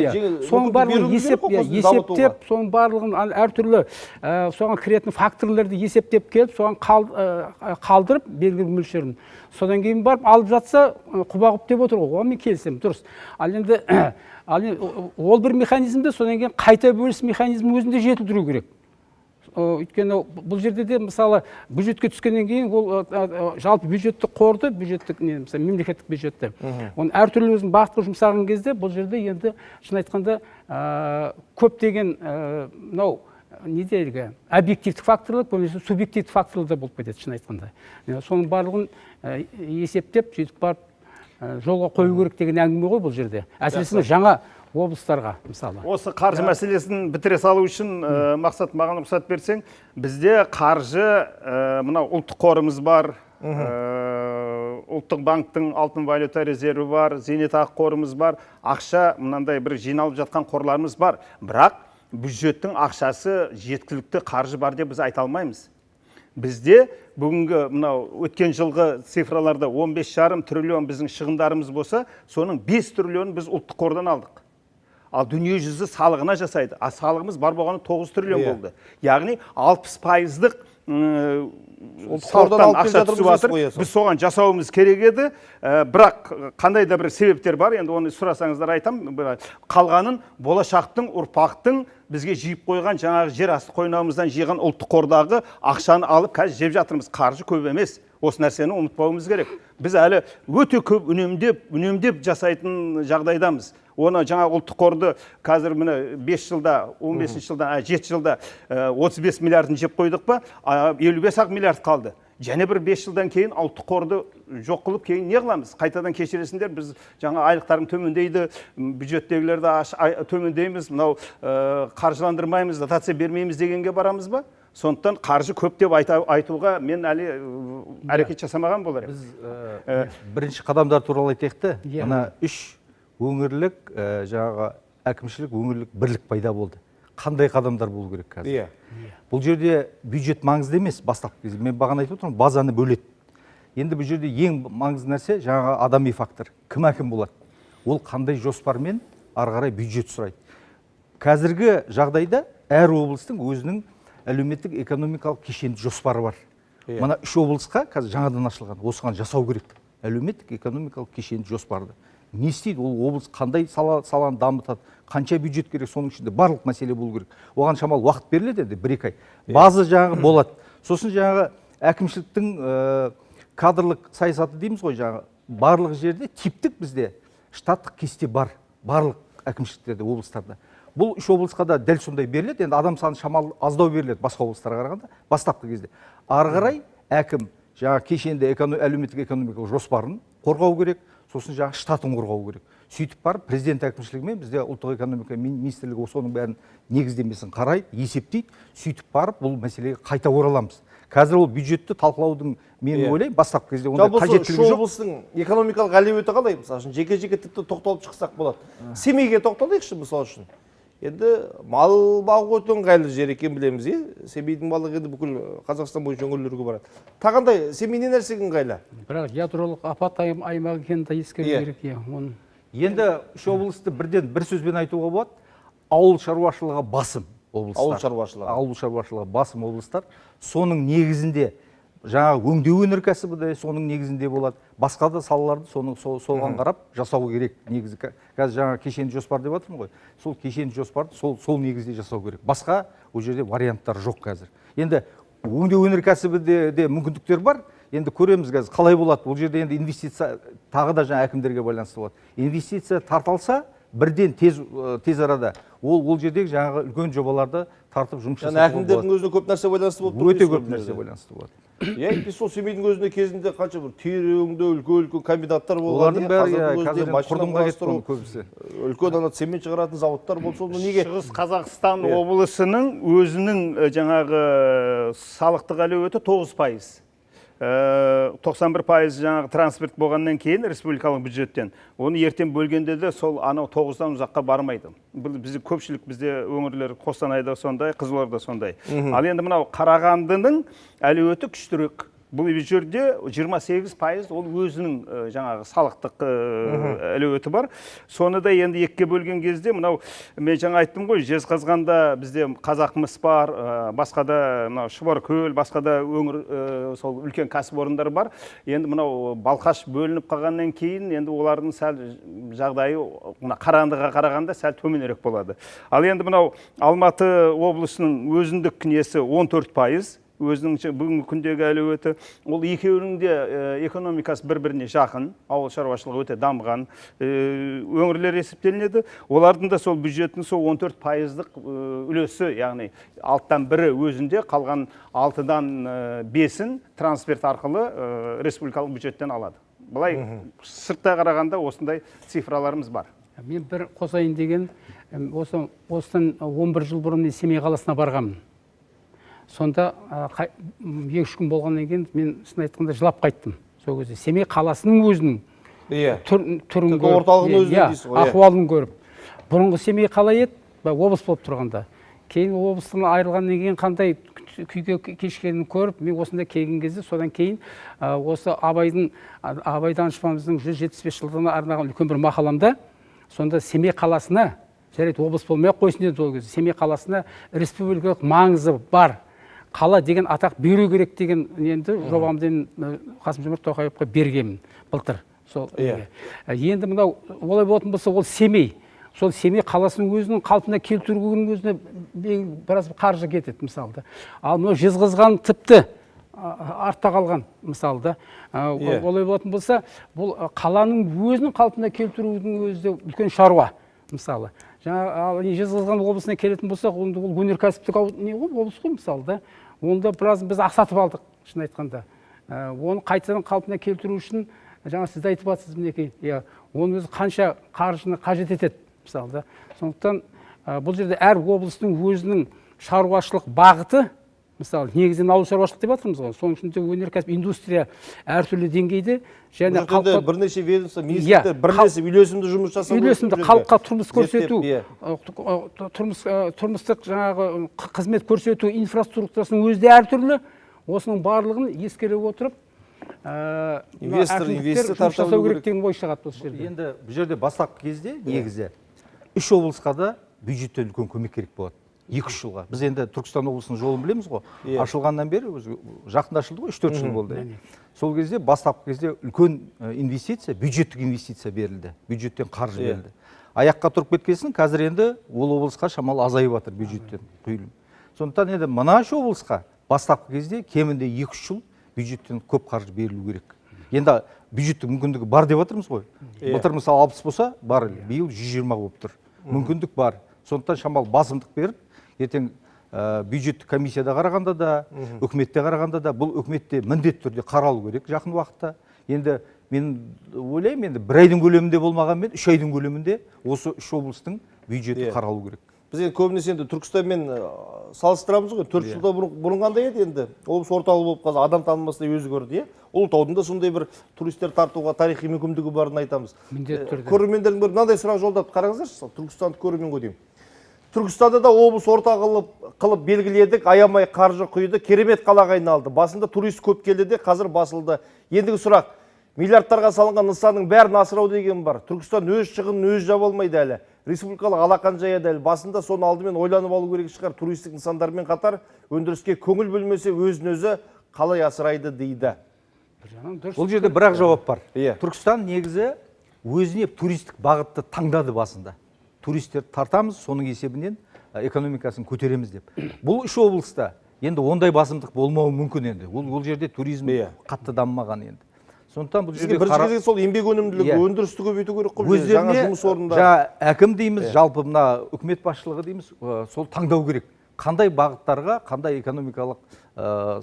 Соның барлығын есептеп, соның барлығын әртүрлі соған кіретін факторларды есептеп келіп, соған қалдырып белгілі мөлшерін. Содан кейін барып алып жатса, құба-құп деп отыр ғой. Мен келісемін, дұрыс. Ал енді ол бір механизмді, содан кейін қайта бөліс механизмі өзінде жетілдіру керек. Өйткені бұл жерде де мысалы бюджетке түскеннен кейін ол жалпы бюджеттік қорды, мемлекеттік бюджетті, оны әртүрлі өзінің бағытқа жұмсаған кезде бұл жерде енді шын айтқанда көптеген не дейілгі объективтік факторлар, көбінесе субъективтік факторлар да болып кетеді шын айтқанда. Соның барлығын есептеп, сөйтіп барып жолға қою керек деген әңгіме ғой бұл жерде. Әсіресе жаңа облыстарға мысалы. Осы қаржы мәселесін бітіре салу үшін мақсат маған рұқсат берсең, бізде қаржы мынау ұлттық қорымыз бар, ұлттық банктың алтын валюта резерві бар, зейнетақы қорымыз бар, ақша мынандай бір жиналып жатқан қорларымыз бар. Бірақ бюджеттің ақшасы жеткілікті қаржы бар деп біз айта алмаймыз. Бізде бүгінгі мынау өткен жылғы цифраларда 15,5 триллион біздің шығындарымыз болса, соның 5 триллион біз ұлттық қордан алдық. Ал дүние жүзі салығына жасайды. Салығымыз бар болғаны 9 триллион болды. Яғни 60%-дық салықтан ақша түсіп жатыр. Біз соған жасауымыз керек еді. Бірақ қандай да бір себептер бар, енді оны сұрасаңыздар айтам. Қалғанын болашақтың, ұрпақтың бізге жиып қойған жаңағы жер асты қойнауымыздан жиған ұлттық қордағы ақшаны алып қазір жеп жатырмыз. Қаржы көп емес. Осы нәрсені ұмытпауымыз керек. Біз әлі өте көп үнемдеп жасайтын жағдайдамыз. Оны жаңа ұлттық қорды қазір міне 5 жылда, 15 жылда, 7 жылда 35 миллиардын жеп қойдық па, 55 миллиард қалды. және бір 5 жылдан кейін ұлттық қорды жоқ қылып кейін не қыламыз? Қайтадан кешіресіңдер, біз жаңа айлықтарың төмендейді, бюджеттегілерді төмендейміз, мынау қаржыландырмаймыз, дотация бермейміз дегенге барамыз ба? Сондықтан қаржы көп деп айтуға мен әлі әрекет жасамаған болар едім. Біз бірінші қадамдар туралы айтайық та, ана 3 өңірлік жаңағы әкімшілік өңірлік бірлік пайда болды. Қандай қадамдар болу керек қазір? Бұл жерде бюджет маңызды емес бастапқы кезде. Мен бағана айтып отырмын, базаны бөледі. Енді бұл жерде ең маңызды нәрсе жаңағы адами фактор. Кім әкім болады? Ол қандай жоспармен ары қарай бюджет сұрайды. Қазіргі жағдайда әр облыстың өзінің әлеуметтік экономикалық кешенді жоспары бар. Мына 3 облысқа қазір жаңадан ашылған, осыған жасау керек. Әлеуметтік экономикалық кешенді жоспарды. Не істейді? Ол облыс қандай саланы дамытады, қанша бюджет керек, соның ішінде барлық мәселе болу керек. Оған шамалы уақыт беріледі енді 1-2 ай. База жаңағы болады. Сосын жаңағы әкімшіліктің кадрлық саясаты дейміз ғой, жаңағы барлық жерде типтік бізде штаттық кесте бар, барлық әкімшіліктерде, облыстарда. Бұл 3 облысқа да дәл сондай беріледі. Енді адам саны шамалы аздау беріледі басқа облыстарға қарағанда, бастапқы кезде. Ары қарай әкім жаңа кешенді әлеуметтік экономикалық жоспарын қорғау керек, сосын жаңа штатын қорғау керек. Сөйтіп барып президент әкімшілігімен бізде ұлттық экономика министрлігі соның бәрін негіздемесін қарайды, есептейді, сөйтіп барып бұл мәселеге қайта ораламыз. Қазір ол бюджетті талқылаудың мен ойлаймын бастапқы кезде ондай қажеттілігі жоқ. Облыстың экономикалық әлеуеті қалай? Мысалы үшін жеке-жеке тіпті тоқталып шықсақ болады. Семейге тоқталайықшы мысалы үшін. Енді мал бағу өте ыңғайлы жер екен білеміз, Семейдің малы енді бүкіл Қазақстан бойынша өңірлерге барады. Тағандай Семей не нәрсеге ыңғайлы? Бірақ ядролық апат аймағы екенін де ескеру керек. Енді 3 облысты бірден бір сөзбен айтуға болады. Ауыл шаруашылығы басым облыстар. Ауыл шаруашылығы басым облыстар. Соның негізінде жаңағы өңдеу өнеркәсібі де соның негізінде болады. Басқа да салаларды соған қарап жасау керек негізі. Қазір жаңа кешенді жоспар деп жатырмын ғой. Сол кешенді жоспарды сол негізде жасау керек. Басқа ол жерде варианттар жоқ қазір. Енді өңдеу өнеркәсібі де мүмкіндіктер бар. Енді көреміз қазір қалай болады. Бұл жерде енді инвестиция тағы да жаңа әкімдерге байланысты болады. Инвестиция тарталса бірден тез арада ол жердегі жаңағы үлкен жобаларды тартып жұмыс жасауға болады. Әкімдердің өзіне көп нәрсе байланысты болып өте көп нәрсе байланысты болады. Сол Семейдің өзінде кезінде қанша бір тері өңдеу үлкен комбинаттар болған. Олардың бәрі қазір құрдымға кетті көбісі. Үлкен цемент шығаратын заводтар болса, неге? Шығыс Қазақстан облысының өзінің жаңағы салықтық әлеуеті 9%. 91% жаңағы транспорт болғаннан кейін республикалық бюджеттен. Оны ертең бөлгенде де сол анау 9-дан ұзаққа бармайды. Бізде көпшілік бізде өңірлер Қостанайда сондай, Қызылорда сондай. Ал енді мынау Қарағандының әлеуеті күштірек. Бұл жерде 28% ол өзінің жаңағы салықтық әлеуеті бар. Соны да енді екіге бөлген кезде, мынау мен жаңа айттым ғой, Жезқазғанда бізде Қазақмыс бар, басқа да Шұбаркөл, басқа да өңір сол үлкен кәсіпорындар бар. Енді мынау Балқаш бөлініп қалғаннан кейін, енді олардың сәл жағдайы Қарағандыға қарағанда сәл төменірек болады. Ал енді мынау Алматы облысының өзіндік несі 14%. Өзінің бүгінгі күндегі әлеуеті, ол екеуінің де экономикасы бір-біріне жақын, ауыл шаруашылығы өте дамыған өңірлер есептелінеді. Олардың да сол бюджеттің сол 14%-лық үлесі, яғни 6-дан 1-і өзінде, қалған 6-дан 5-ін трансферт арқылы республикалық бюджеттен алады. Бұлай сырттай қарағанда осындай цифраларымыз бар. Мен бір қосайын деген, осыдан 11 жыл бұрын Семей қаласына барғанмын. Сонда 2-3 күн болғаннан кейін мен шын айтқанда жылап қайттым. Сол кезде Семей қаласының өзінің түрін көріп, ахуалын көріп. Бұрынғы Семей қалай еді, облыс болып тұрғанда. Кейін облыстан айырылғаннан кейін қандай күйге кешкенін көріп, мен осында келген кезде, содан кейін осы Абай данышпанымыздың 175 жылдығына арнаған үлкен бір мақаламда, сонда Семей қаласына, жарайды облыс болмай қойсын деді ол кезде, Семей қаласына республикалық маңызы бар қала деген атақ беру керек деген енді жобамды Қасым-Жомарт Тоқаевқа бергенмін былтыр. Енді мынау олай болатын болса, ол Семей. Сол Семей қаласының өзінің қалпына келтіруінің өзіне біраз қаржы кетеді мысалда. Ал мынау Жезқазған тіпті артта қалған мысалда. Олай болатын болса, бұл қаланың өзінің қалпына келтірудің өзі де үлкен шаруа мысалы. Жаңа Жезқазған облысына келетін болсақ, ол өнеркәсіптік облыс қой мысалы да. Онда біраз біз ақсатып алдық, шын айтқанда. оны қайтадан қалпына келтіру үшін жаңа сіз айтып жатсыз мінекей, иә, оның өзі қанша қаржыны қажет етеді мысалы да. Сондықтан бұл жерде әр облыстың өзінің шаруашылық бағыты, мысалы негізінен ауыл шаруашылық деп жатырмыз ғой, соның ішінде өнеркәсіп, индустрия әртүрлі деңгейде және халыққа бірнеше ведомство, министрліктер бірлесіп үйлесімді жұмыс жасау керек. Үйлесімді халыққа тұрмыс көрсету, тұрмыстық жаңағы қызмет көрсету инфраструктурасының өзі де әртүрлі. Осының барлығын ескере отырып, инвестор жасау керек деген ой шығады осы жерде. Енді бұл жерде бастапқы кезде негізі 3 облысқа да бюджеттен үлкен көмек керек болады. 2-3 жылға. Біз енді Түркістан облысының жолын білеміз ғой. Ашылғаннан бері жақында ашылды ғой, 3-4 жыл болды. Сол кезде бастапқы кезде үлкен инвестиция, бюджеттік инвестиция берілді. Бюджеттен қаржы берілді. Аяққа тұрып кеткесін, қазір енді ол облысқа шамалы азайып жатыр бюджеттен құйылым. Сондықтан енді мына 3 облысқа бастапқы кезде кемінде 2-3 жыл бюджеттен көп қаржы берілу керек. Енді бюджеттік мүмкіндігі бар деп жатырмыз ғой. Былтыр мысалы 60 болса, бар, биыл 120 болып тұр. Мүмкіндік бар. Сондықтан шамалы басымдық беріп, ертең бюджеттік комиссияда қарағанда да, үкіметте қарағанда да, бұл үкіметте міндетті түрде қаралу керек жақын уақытта. Енді мен ойлаймын, енді 1 айдың көлемінде болмағанмен 3 айдың көлемінде осы 3 облыстың бюджеті қаралу керек. Біз енді көбінесе енді Түркістанмен салыстырамыз ғой. 4 жылда бұрын қандай еді енді? Облыс орталығы болып қазір адам танымастай өзгерді, Ұлытаудың да сондай бір туристер тартуға тарихи мүмкіндігі барын айтамыз. Көрермендердің бір мынандай сұрақ жолдап қараңыздаршы, Түркістанды көрермен ғой деймін. Түркістанды да облыс орталығы қылып белгіледік, аямай қаржы құйды, керемет қалаға айналды. Басында турист көп келді де, қазір басылды. Ендігі сұрақ, миллиардтарға салынған нысанның бәрін асырау деген бар. Түркістан өз шығынын өзі жаба алмайды әлі. Республикалық алақан жаяды әлі. Басында соны алдымен ойланып алу керек шығар. Туристік нысандармен қатар өндіріске көңіл бөлмесе өзін өзі қалай асырайды дейді. Бұл жерде бір-ақ жауап бар. Түркістан негізі өзіне туристік бағытты таңдады басында. Туристер тартамыз, соның есебінен экономикасын көтереміз деп. Бұл 3 облыста енді ондай басымдық болмауы мүмкін енді. Ол жерде туризм қатты дамымаған енді. Сондықтан бұл жерде бірінші сол еңбек өнімділігі, өндірісті көбейту керек қой, жаңа жұмыс орындары. Әкім дейміз, жалпы мына үкімет басшылығы дейміз, сол таңдау керек. Қандай бағыттарға, қандай экономикалық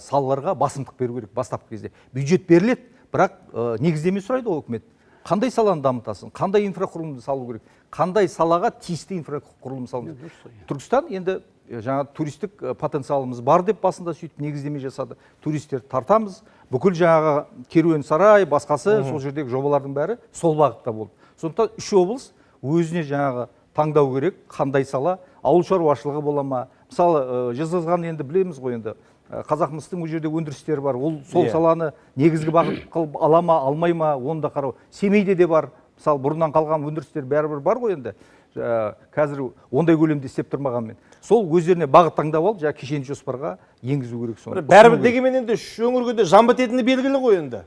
салаларға басымдық беру керек бастапқы кезде. Бюджет беріледі, бірақ негіздеме сұрайды ол үкімет. Қандай саланы дамытасың, қандай инфрақұрылымды салу керек, қандай салаға тиісті инфрақұрылым салу. Түркістан енді жаңа туристік потенциалымыз бар деп басында сөйтіп негіздеме жасады. Туристер тартамыз, бүкіл жаңағы керуен сарай, басқасы сол жердегі жобалардың бәрі сол бағытта болды. Сондықтан 3 облыс өзіне жаңағы таңдау керек, қандай сала, ауыл шаруашылығы бола ма. Мысалы, Жезқазған енді білеміз ғой енді. Қазақмыстың ол жерде өндірістері бар. Ол сол саланы негізгі бағыт қылып ала ма, алмай ма, оны да қарау. Семейде де бар. Мысалы, бұрыннан қалған өндірістер бәрібір бар ғой енді. Қазір ондай көлемде істеп тұрмағанмен. Сол өздеріне бағыт таңдап алып, кешенді жоспарға енгізу керек соны. Бәрібір дегенмен енді өңірге жан бітетіні белгілі ғой енді.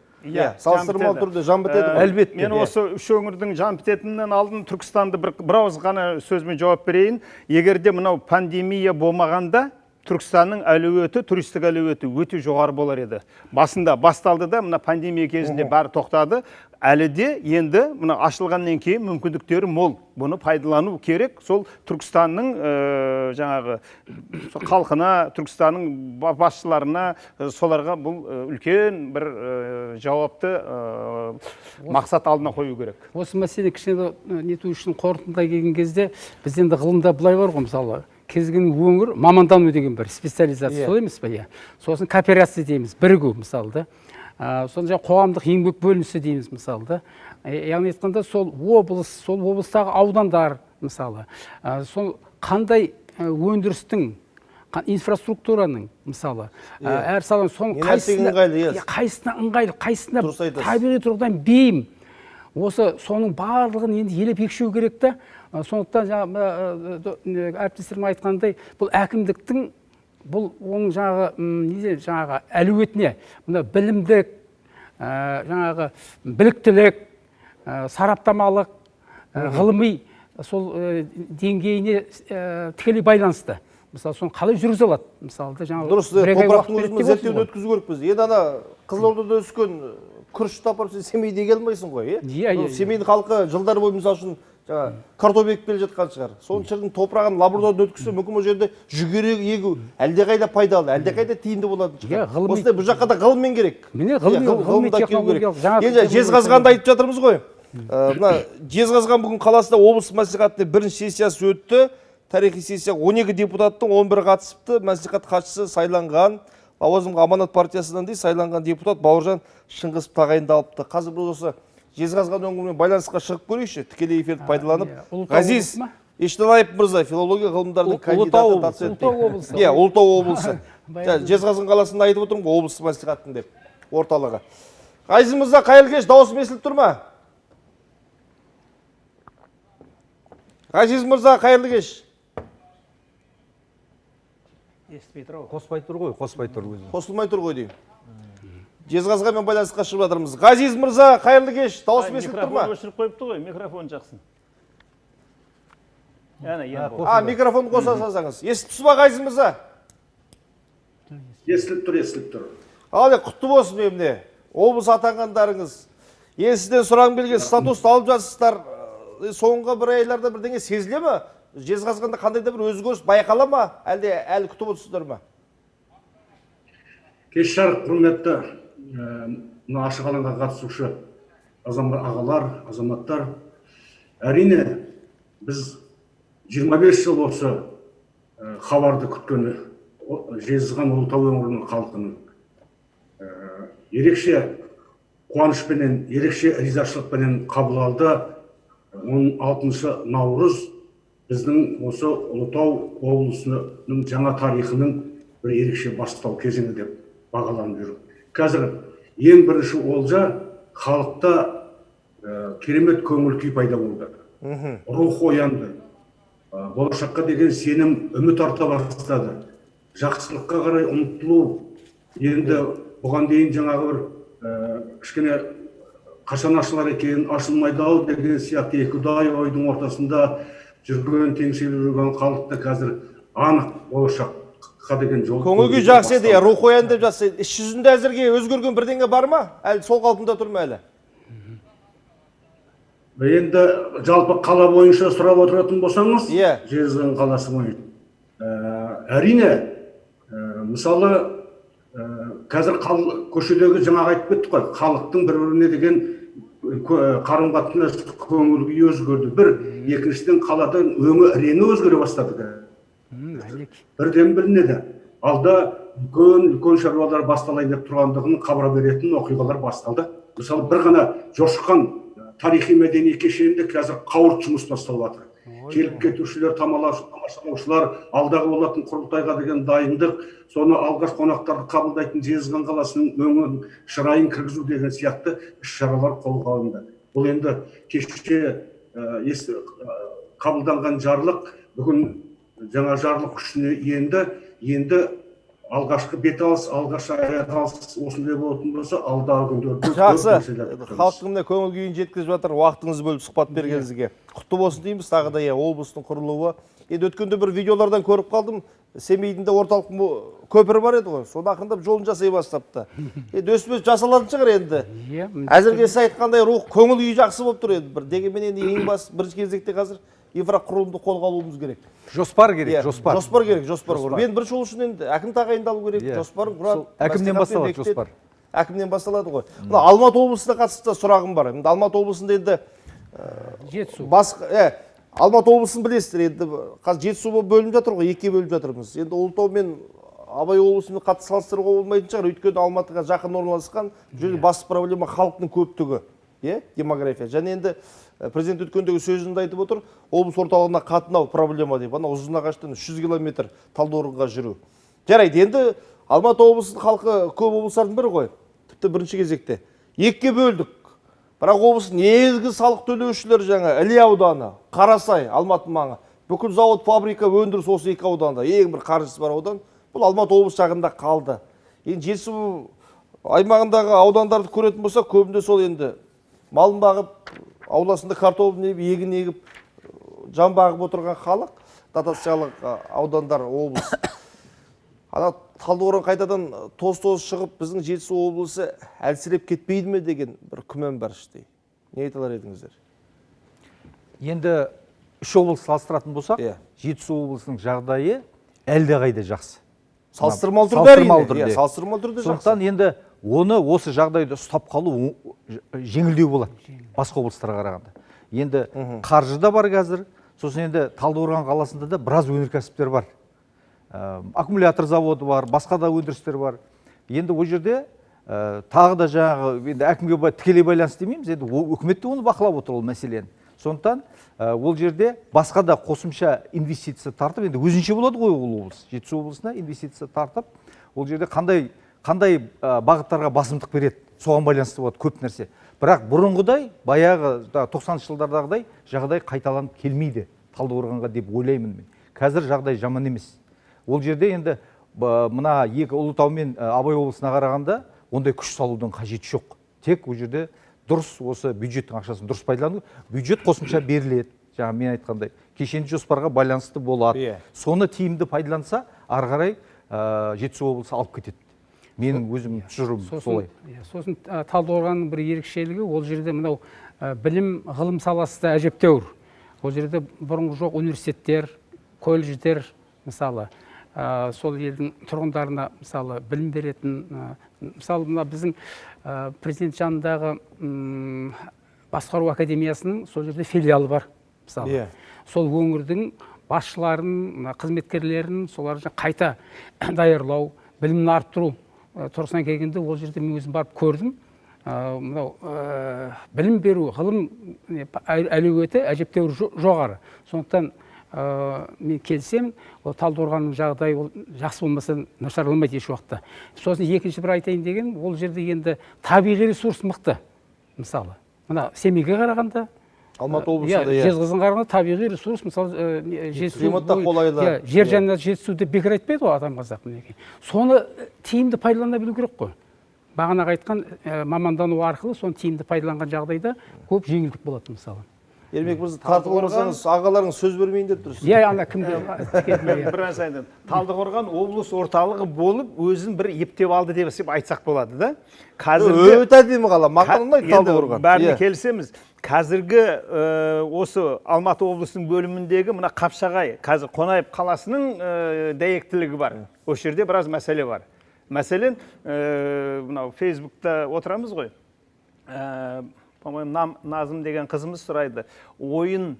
Салыстырмалы түрде жан бітеді. Әлбетте. Мен осы 3 өңірдің жан бітетінен алдын Түркістанды бір ауыз ғана сөзімен жауап берейін. Егер де мынау пандемия болмағанда, Түркістанның әлеуеті, туристік әлеуеті өте жоғары болар еді. Басында басталды да, мына пандемия кезінде бәрі тоқтады. Әлі де енді мына ашылғаннан кейін мүмкіндіктері мол. Бұны пайдалану керек. Сол Түркістанның жаңағы халқына, Түркістанның басшыларына, соларға бұл үлкен бір жауапты мақсат алдына қою керек. Осы мәселе кішкене нету үшін қорытындылай келген кезде біз енді ғылымда былай бар ғой, мысалы кезген өңір мамандану деген бір специализация, сол емес па? Сосын кооперация дейміз, бірігу мысалы да. Сонда қоғамдық еңбек бөлінісі дейміз мысалы да. Яғни айтқанда сол облыстағы аудандар мысалы, сол қандай өндірістің, инфраструктураның мысалы, әр саланың соның қайсысына ыңғайлы, қайсысына табиғи тұрғыдан бейім. Осы соның барлығын енді елеп екшеу керек та. Сондықтан әріптестерім айтқандай, бұл әкімдіктің бұл оның жаңағы әлеуетіне, мына білімдік, жаңағы біліктілік, сараптамалық, ғылыми сол деңгейіне тікелей байланысты. Мысалы, соны қалай жүргізе алады? Мысалы, дұрыс, топырақтың өзімен зерттеуді өткізу керек біз. Енді ана Қызылордада өскен күріш тапырып, сен Семейде келмейсің ғой, иә? Семейдің халқы жылдар бойы мысалы үшін жаңа картоп егіп келе жатқан шығар. Соның жердің топырағын лабораториядан өткізсе, мүмкін ол жерде жүгері егу әлдеқайда пайдалы, әлдеқайда тиімді болатын шығар. Осындай бұл жаққа да ғылыммен керек. Міне ғылыми технологиялық енді жезқазғанды айтып жатырмыз ғой. Мына Жезқазған бүгін қаласында облыс мәслихатының бірінші сессиясы өтті. Тарихи сессия 12 депутаттың 11 қатысыпты. Мәслихат хатшысы сайланған, лауазымға Аманат партиясынан сайланған депутат Бауыржан Шыңғысов тағайындалыпты. Қазір біз осы Жезқазған өңірімен байланысқа шығып көрейікші, тікелей эфирді пайдаланып. Ғазиз Ештанаев мырза, филология ғылымдарының кандидаты. Ұлытау облысы. Жезқазған қаласында айтып отырмын ғой, облыс мәслихаттың деп, орталығы. Ғазиз мырза, қайырлы кеш, дауысым естіліп тұр ма? Ғазиз мырза, қайырлы кеш. естіпей тұр ғой. Қоспай тұр өзі. Қосылмай тұр ғой деймін. Жезқазғанмен байланысқа шығып жатырмыз. Ғазиз мырза, қайырлы кеш. Дауысым естіліп тұр ма? Микрофон өшіріп қойыпты ғой, микрофон жақсын. Микрофон қоса салсаңыз. Естіп тұрсыз ба, Ғазиз мырза? Естіліп тұр. Ал құтты болсын емне. Облыс атанғандарыңыз. Сізден сұрағым келген, статусты алып жатсыздар. Соңғы бір айларда бірдеңе сезіле ме? Жезқазғанда қандай да бір өзгеріс байқала ма? Әлі күтіп отырсыздар ма? Кеш жарық, құрметті мына ашық алаңға қатысушы ағалар, азаматтар. Әрине, біз 25 жыл осы хабарды күткені Жезқазған Ұлытау өңірінің халқының ерекше қуанышпенен, ерекше ризашылықпенен қабыл алды. 16 наурыз біздің осы Ұлытау облысының жаңа тарихының бір ерекше бастау кезеңі деп бағаланып жүр. Қазір ең бірінші олжа халықта керемет көңіл күй пайда болды. Рух оянды. Болашаққа деген сенім, үміт арта бастады. Жақсылыққа қарай ұмтылу. Енді бұған дейін жаңағы бір кішкене қашан ашылар екен, ашылмайды ау деген сияқты екіұдай ойдың ортасында жүрген, теңселіп жүрген халықта қазір анық болашаққа деген жол. Көңіл күй жақсы еді, рух оянды деп жатса, іс жүзінде әзірге өзгерген бірдеңе бар ма? Әлі сол қалпында тұр ма әлі? Енді жалпы қала бойынша сұрап отыратын болсаңыз, Иә. Жезқазған қаласы бойынша. Әрине, мысалы, қазір көшедегі жаңағы айтып кеттік қой, халықтың бір-біріне деген қарым-қатынас көңіл күйі өзгерді. Бір, екіншіден қаладан реңі өзгере бастады. Бірден білінеді. Алда үлкен шаруалар басталайын деп тұрғандығын хабар беретін оқиғалар басталды. Мысалы, бір ғана Жошқан тарихи мәдени кешенінде қазір қауырт жұмыс басталып жатыр. Келіп кетушілер, тамашалаушылар, алдағы болатын құрылтайға деген дайындық, соны алғаш қонақтарды қабылдайтын Жезқазған қаласының өңін шырайын кіргізу деген сияқты іс-шаралар қолға алынды. Бұл енді кеше қабылданған жарлық бүгін жаңа жарлық күшіне енді алғашқы беталыс, алғашқы аяқалыс осындай болатын болса, алдағы күндерде жақсы, халықтың көңіл күйін жеткізіп жатыр, уақытыңыз бөліп сұхбат бергеніңізге. Құтты болсын дейміз, тағы да облыстың құрылуы. Енді өткенде бір видеолардан көріп қалдым, Семейдің орталық көпірі бар еді ғой, соны ақырындап жолын жасай бастапты. Өсіп жасалатын шығар енді. Әзірге сіз айтқандай рух, көңіл күйі жақсы болып тұр енді. Дегенмен енді ең басты бірінші кезекте қазір инфрақұрылымды қолға алуымыз керек. Жоспар керек, жоспар. Жоспар керек, жоспар құру. Мен бірінші ол үшін енді әкім тағайындалу керек, жоспарын құрады. Әкімнен басталады жоспар. Әкімнен басталады ғой. Мына Алматы облысына қатысты сұрағым бар. Енді Алматы облысында енді Жетісу. Алматы облысын білесіздер, енді қазір Жетісу бөлініп жатыр ғой, екіге бөлініп жатырмыз. Енді Ұлытау мен Абай облысымен қатты салыстыруға болмайтын шығар, өйткені Алматыға жақын орналасқан, бұл басты проблема халықтың көптігі, демография. Және енді президент өткендегі сөзінде айтып отыр, облыс орталығына қатынау проблема деп. Ана Ұзынағаштан 300 километр Талдықорғанға жүру. Жарайды, енді Алматы облысының халқы көп облыстардың бірі ғой. Тіпті бірінші кезекте. Екіге бөлдік. Бірақ облыстың негізгі салық төлеушілер жаңа Іле ауданы, Қарасай, Алматы маңы. Бүкіл завод, фабрика, өндіріс осы екі ауданда. Ең бір қаржысы бар аудан. Бұл Алматы облыс жағында қалды. Енді Жетісу аймағындағы аудандарды көретін болса, көбінде сол енді малын бағып, ауласында картоп егіп, егін егіп, жан бағып отырған халық, дотациялық аудандар, облыс. Ана Талдықорған қайтадан тоз-тоз шығып, біздің Жетісу облысы әлсіреп кетпейді ме деген бір күмән бар іштей. Не айталар едіңіздер? Енді үш облыс салыстыратын болсақ, Жетісу облысының жағдайы әлдеқайда жақсы. Салыстырмалы түрде әрине. Салыстырмалы түрде жақсы. Сондықтан енді оны осы жағдайда ұстап қалу жеңілдеу болады басқа облыстарға қарағанда. Енді қаржы да бар қазір. Сосын енді Талдықорған қаласында да біраз өнеркәсіптер бар. Аккумулятор заводы бар, басқа да өндірістер бар. Енді ол жерде тағы да жаңағы әкімге тікелей байланысты демейміз, енді үкімет те оны бақылап отыр ол мәселені. Сондықтан ол жерде басқа да қосымша инвестиция тартып, енді өзінше болады ғой ол облыс. Жетісу облысына инвестиция тартып, ол жерде қандай бағыттарға басымдық береді, соған байланысты болады көп нәрсе. Бірақ бұрынғыдай, баяғы 90-шы жылдардағыдай жағдай қайталанып келмейді Талдықорғанға деп ойлаймын мен. Қазір жағдай жаман емес. Ол жерде енді мына екі Ұлытау мен Абай облысына қарағанда ондай күш салудың қажеті жоқ. Тек ол жерде дұрыс осы бюджеттің ақшасын дұрыс пайдалану, бюджет қосымша беріледі. Жаңа мен айтқандай, кешенді жоспарға байланысты болады. Соны тиімді пайдаланса, ары қарай Жетісу облысы алып кетеді. Менің өзім тұжырымым солай. Сосын Талдықорғанның бір ерекшелігі, ол жерде мынау білім, ғылым саласы да әжептәуір. Ол жерде бұрынғы жоқ университеттер, колледждер, мысалы, сол елдің тұрғындарына мысалы білім беретін, мысалы мына біздің президент жанындағы басқару академиясының сол жерде филиалы бар, мысалы. Сол өңірдің басшыларын, қызметкерлерін соларды қайта даярлау, білімін арттыру тұрғысынан келгенде ол жерде мен өзім барып көрдім. Мынау білім беру, ғылым әлеуеті әжептәуір жоғары. Сондықтан мен келсем, ол Талдықорғанның жағдайы ол жақсы болмаса нашарламайды еш уақытта. Сосын екінші бір айтайын деген, ол жерде енді табиғи ресурс мықты. Мысалы, мына Семейге қарағанда, Алматы облысында, Жезқазғанға қарағанда табиғи ресурс, мысалы, климатта қолайлы. Жер жаннат жетісу деп бекер айтпайды ғой адам қазақ. Соны тиімді пайдалана білу керек қой. Бағанағы айтқан мамандану арқылы соны тиімді пайдаланған жағдайда көп жеңілдік болады, мысалы. Ермек мырза, тартып орасаңыз, ағаларыңыз сөз бермейін деп тұрсыз. Ана кімге? Бір нәрсе айтайын. Талдықорған облыс орталығы болып, өзін бір ептеп алды деп айтсақ болады да. Өте әдемі қала, маған ұнайды Талдықорған. Бәріне келісеміз. Қазіргі осы Алматы облысының бөліміндегі мына Қапшағай, қазір Қонаев қаласының дәйектілігі бар. Осы жерде біраз мәселе бар. Мәселен, мынау Фейсбукта отырамыз ғой. По-моему, Назым деген қызымыз сұрайды. Ойын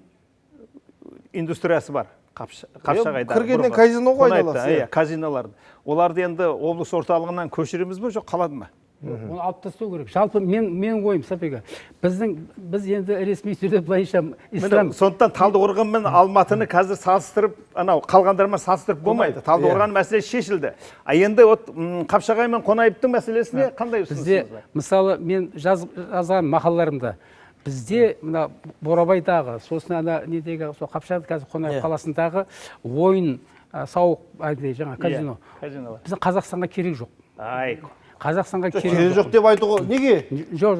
индустриясы бар Қапшағайда. Кіргеннен казино ғой айналасы. Казиноларды. Оларды енді облыс орталығынан көшіреміз бе, жоқ қалады ма? Оны алып тастау керек. Жалпы мен ойым, Сапега, біз енді ресми түрде былайша ислам. Сондықтан Талдықорған мен Алматыны қазір салыстырып, анау қалғандармен салыстырып болмайды. Талдықорған мәселесі шешілді. Енді Қапшағай мен Қонаевтың мәселесіне қандай ұсынысыңыз бар? Мысалы, мен жазған мақалаларымда бізде мына Борабайдағы, сосын ана недегі Қапшағай қазір Қонаев қаласындағы ойын сауық жаңа казино. Біздің Қазақстанға керек жоқ. Қазақстанға керек жоқ деп айтуға неге? Жоқ.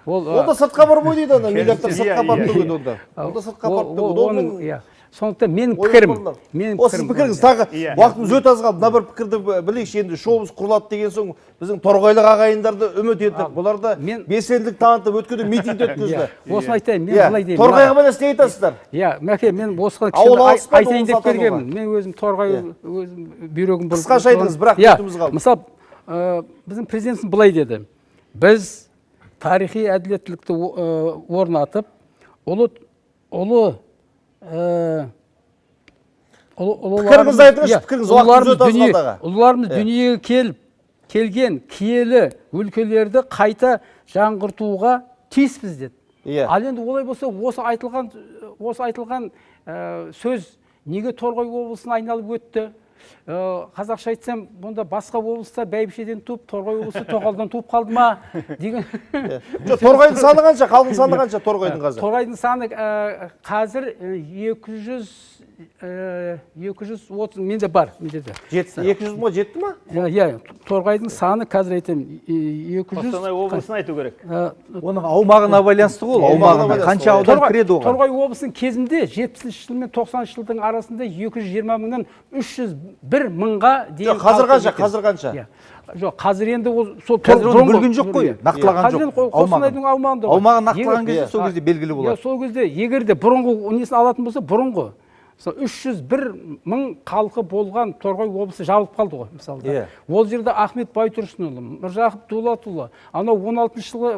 Онда сыртқа бармай дейді ана, миллиардтар сыртқа барып тұрды онда. Онда сыртқа барып тұрды. Сондықтан менің пікірім. Осы пікіріңіз тағы уақытымыз өте аз қалды. Мына бір пікірді білейікші, енді шоуымыз құрылады деген соң біздің торғайлық ағайындарды үміт етіп, бұлар да белсенділік танытып өткенде митинг өткізді. Осыны айтайын, мен былай деймін. Торғайға байланысты не айтасыздар? Мәке, мен осыған кішкене айтайын деп келгенмін. Мен өзім торғай бүйрегім бұрып. Қысқаша айтыңыз, бірақ минутымыз қалды. Мысалы, біздің президентіміз былай деді: біз тарихи әділеттілікті орнатып, пікіріңізді айтыңызшы, пікіріңіз, уақытымыз өте аз қалды аға. Ұлыларымыз дүниеге келген киелі өлкелерді қайта жаңғыртуға тиіспіз деді. Ал енді олай болса, осы айтылған сөз неге Торғай облысын айналып өтті? Қазақша айтсам, бұнда басқа облыста бәйбішеден туып, Торғай облысы тоқалдан туып қалды ма деген. Торғайдың саны қанша? Халқының саны қанша Торғайдың қазір? Торғайдың саны қазір 230 менде бар, менде де. 200 мыңға жетті ма? Иә, торғайдың саны қазір айтайын 200. Қостанай облысын айту керек. Оның аумағына байланысты ғой, аумағына қанша аудан кіреді оған. Торғай облысының кезінде 70 жыл мен 90 жылдың арасында 220 мыңнан 301 мыңға дейін. Қазір қанша? Жоқ, қазір енді ол сол қазір оны бөлген жоқ қой, нақтылаған жоқ. Қостанайдың аумағында. Аумағы нақтылаған кезде сол кезде белгілі болады. Сол кезде егер де бұрынғы несін алатын болса, бұрынғы 301 мың халқы болған Торғай облысы жабылып қалды ғой, мысалы. Ол жерде Ахмет Байтұрсынұлы, Міржақып Дулатұлы, анау 16 жылғы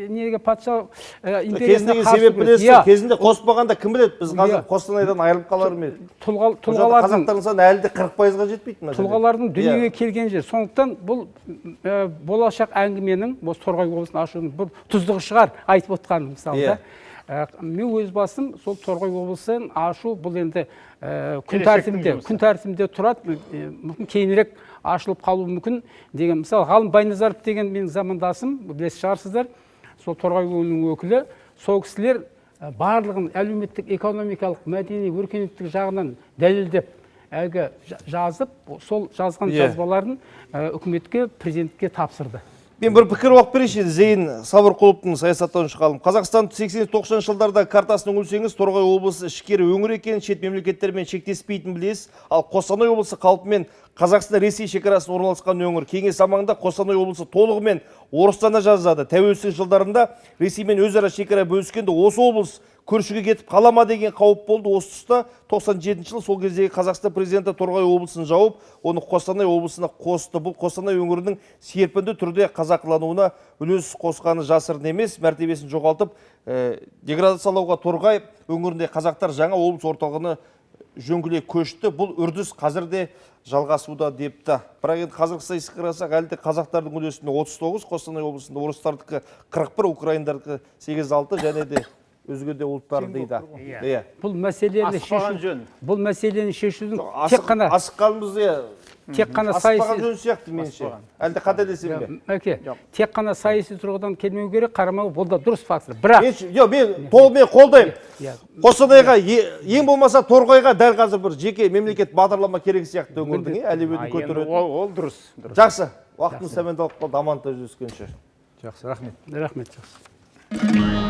неге патша кезіндегі себеп білесіз, кезінде қоспағанда кім біледі, біз қазір Қостанайдан айырылып қалар ма еді? Қазақтардың саны әлі де 40%-ға жетпейді. Тұлғалардың дүниеге келген жер. Сондықтан бұл болашақ әңгіменің, осы Торғай облысын ашудың бір тұздығы шығар айтып отқаным, мысалы. Мен өз басым сол Торғай облысын ашу бұл енді күн тәртібінде тұрады, мүмкін кейінірек ашылып қалуы мүмкін деген. Мысалы, Ғалым Байназаров деген менің замандасым, білесіз шығарсыздар, сол Торғай облысының өкілі. Сол кісілер барлығын әлеуметтік, экономикалық, мәдени, өркениеттік жағынан дәлелдеп әлгі жазып, сол жазған жазбаларын үкіметке, президентке тапсырды. Мен бір пікір оқып берейінші, Зейін Сабырқұловтың саясаттанушы ғалым. Қазақстан 80-90 жылдарда картасын үңілсеңіз, Торғай облысы ішкері өңір екенін, шет мемлекеттермен шектеспейтін білесіз. Ал Қостанай облысы қалпымен Қазақстан Ресей шекарасына орналасқан өңір. Кеңес заманында Қостанай облысы толығымен орыстана жазады. Тәуелсіздік жылдарында Ресеймен өзара шекара бөліскенде осы облыс көршіге кетіп қалама деген қауіп болды. Осы тұста 97 жыл сол кездегі Қазақстан президенті Торғай облысын жауып, оны Қостанай облысына қосты. Бұл Қостанай өңірінің серпінді түрде қазақылануына үлес қосқаны жасырын емес, мәртебесін жоғалтып, деградациялауға Торғай өңірінде қазақтар жаңа облыс орталығына жөңгілей көшті. Бұл үрдіс қазірде жалғасуда депті. Бірақ енді қазіргі сайысқа қарасақ, әлі де қазақтардың үлесінде 39, Қостанай облысында орыстардікі 41, украиндардікі 8-6 және де өзге де ұлттар дейді. Бұл мәселені шешудің тек қана асықпаған жөн сияқты меніңше. Әлде қателесем бе? Тек қана саяси тұрғыдан келмеу керек, қарамау, бұл да дұрыс фактор. Бірақ мен толығымен қолдаймын. Қостанайға ең болмаса Торғайға дәл қазір бір жеке мемлекет бағдарлама керек сияқты өңірдің әлеуетін көтеретін. Ол дұрыс. Жақсы. Уақытымыз тәмамдалып қалды. Аман жүздескенше. Жақсы, рахмет. Рахмет, жақсы.